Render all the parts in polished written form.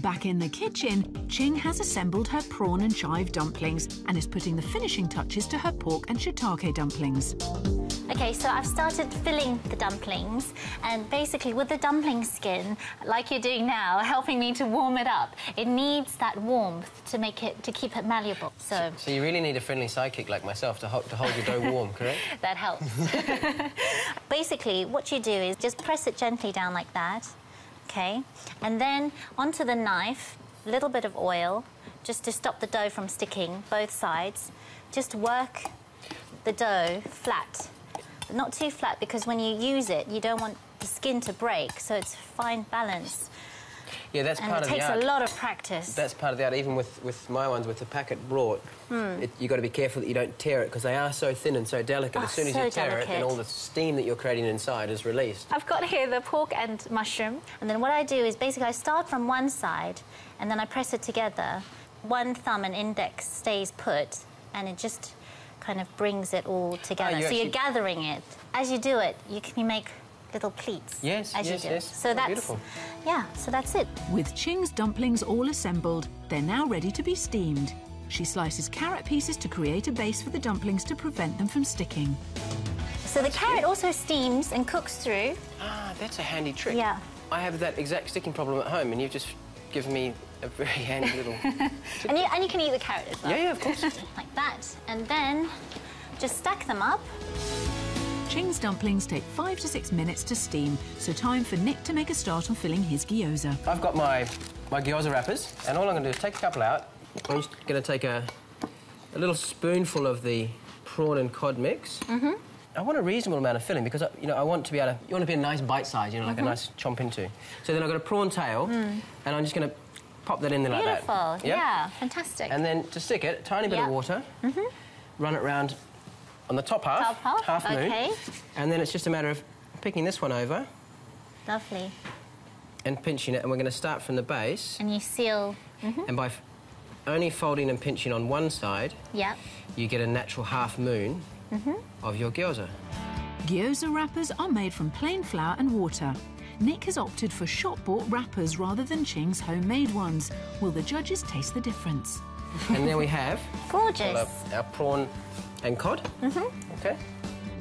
Back in the kitchen, Ching has assembled her prawn and chive dumplings and is putting the finishing touches to her pork and shiitake dumplings. Okay, so I've started filling the dumplings, and basically with the dumpling skin, like you're doing now, helping me to warm it up, it needs that warmth to keep it malleable. So you really need a friendly sidekick like myself to hold your dough warm, correct? That helps. Basically, what you do is just press it gently down like that, okay? And then onto the knife, a little bit of oil, just to stop the dough from sticking, both sides. Just work the dough flat. Not too flat, because when you use it, you don't want the skin to break, so it's fine balance. Yeah, that's part of the art. And it takes a lot of practice. That's part of the art. Even with my ones, with the packet brought, you've got to be careful that you don't tear it, because they are so thin and so delicate. As soon as you tear it, then all the steam that you're creating inside is released. I've got here the pork and mushroom, and then what I do is basically I start from one side, and then I press it together. One thumb and index stays put, and it just kind of brings it all together. You're gathering it. As you do it, you make little pleats. Yes, as you do. So that's beautiful. Yeah, so that's it. With Ching's dumplings all assembled, they're now ready to be steamed. She slices carrot pieces to create a base for the dumplings to prevent them from sticking. So the carrot also steams and cooks through. Ah, that's a handy trick. Yeah. I have that exact sticking problem at home, and you've just given me a very handy little... and you can eat the carrot as well. Yeah, of course. Like that. And then just stack them up. Ching's dumplings take 5 to 6 minutes to steam, so time for Nic to make a start on filling his gyoza. I've got my gyoza wrappers, and all I'm going to do is take a couple out. I'm just going to take a little spoonful of the prawn and cod mix. I want a reasonable amount of filling, because I want to be able to... You want to be a nice bite size, like a nice chomp into. So then I've got a prawn tail, and I'm just going to pop that in there like that. Beautiful. Yeah, fantastic. And then to stick it, a tiny bit of water. Run it round on the top half, half moon. Okay. And then it's just a matter of picking this one over. Lovely. And pinching it, and we're going to start from the base. And you seal. And by only folding and pinching on one side, you get a natural half moon of your gyoza. Gyoza wrappers are made from plain flour and water. Nic has opted for shop-bought wrappers rather than Ching's homemade ones. Will the judges taste the difference? And there we have... Gorgeous. Our prawn and cod. Okay.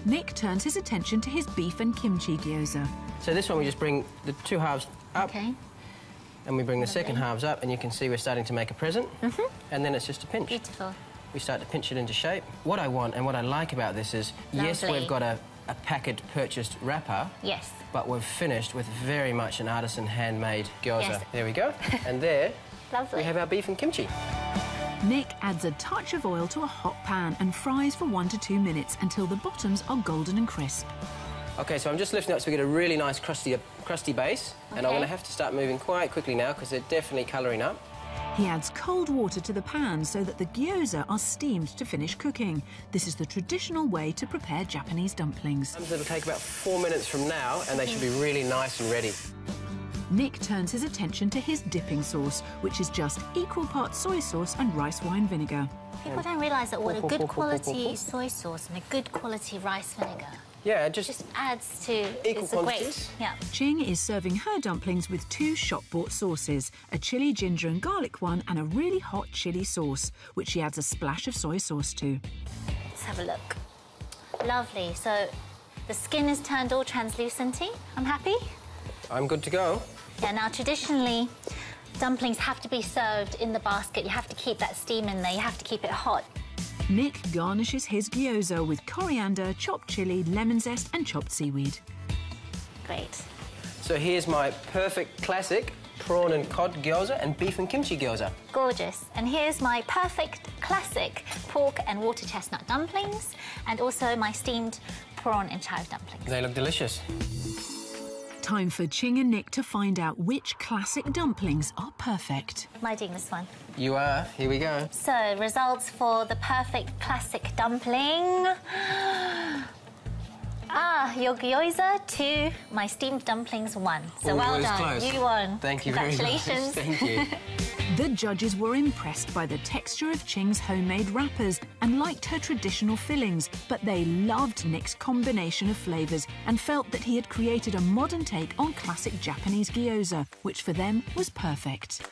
Nic turns his attention to his beef and kimchi gyoza. So this one we just bring the two halves up. Okay. And we bring the second halves up, and you can see we're starting to make a present. And then it's just a pinch. Beautiful. We start to pinch it into shape. What I want and what I like about this is, yes, we've got a packet purchased wrapper. Yes. But we've finished with very much an artisan handmade gyoza. Yes. There we go. And there we have our beef and kimchi. Nic adds a touch of oil to a hot pan and fries for 1 to 2 minutes until the bottoms are golden and crisp. OK, so I'm just lifting up so we get a really nice crusty base. And I'm going to have to start moving quite quickly now, because they're definitely colouring up. He adds cold water to the pan so that the gyoza are steamed to finish cooking. This is the traditional way to prepare Japanese dumplings. It'll take about 4 minutes from now, and they should be really nice and ready. Nic turns his attention to his dipping sauce, which is just equal parts soy sauce and rice wine vinegar. People don't realise that what a good quality soy sauce and a good quality rice vinegar just adds to equal quantities. Yeah. Ching is serving her dumplings with 2 shop-bought sauces, a chilli, ginger and garlic one and a really hot chilli sauce, which she adds a splash of soy sauce to. Let's have a look. Lovely. So the skin is turned all translucenty. I'm happy. I'm good to go. Yeah, now traditionally, dumplings have to be served in the basket. You have to keep that steam in there. You have to keep it hot. Nic garnishes his gyoza with coriander, chopped chilli, lemon zest and chopped seaweed. Great. So here's my perfect classic prawn and cod gyoza and beef and kimchi gyoza. Gorgeous. And here's my perfect classic pork and water chestnut dumplings, and also my steamed prawn and chive dumplings. They look delicious. Time for Ching and Nic to find out which classic dumplings are perfect. Am I doing this one? You are. Here we go. So, results for the perfect classic dumpling. Your gyoza 2, my steamed dumplings 1. So well done. Close. You won. Thank you very much. Congratulations. Thank you. The judges were impressed by the texture of Ching's homemade wrappers and liked her traditional fillings, but they loved Nic's combination of flavours and felt that he had created a modern take on classic Japanese gyoza, which for them was perfect.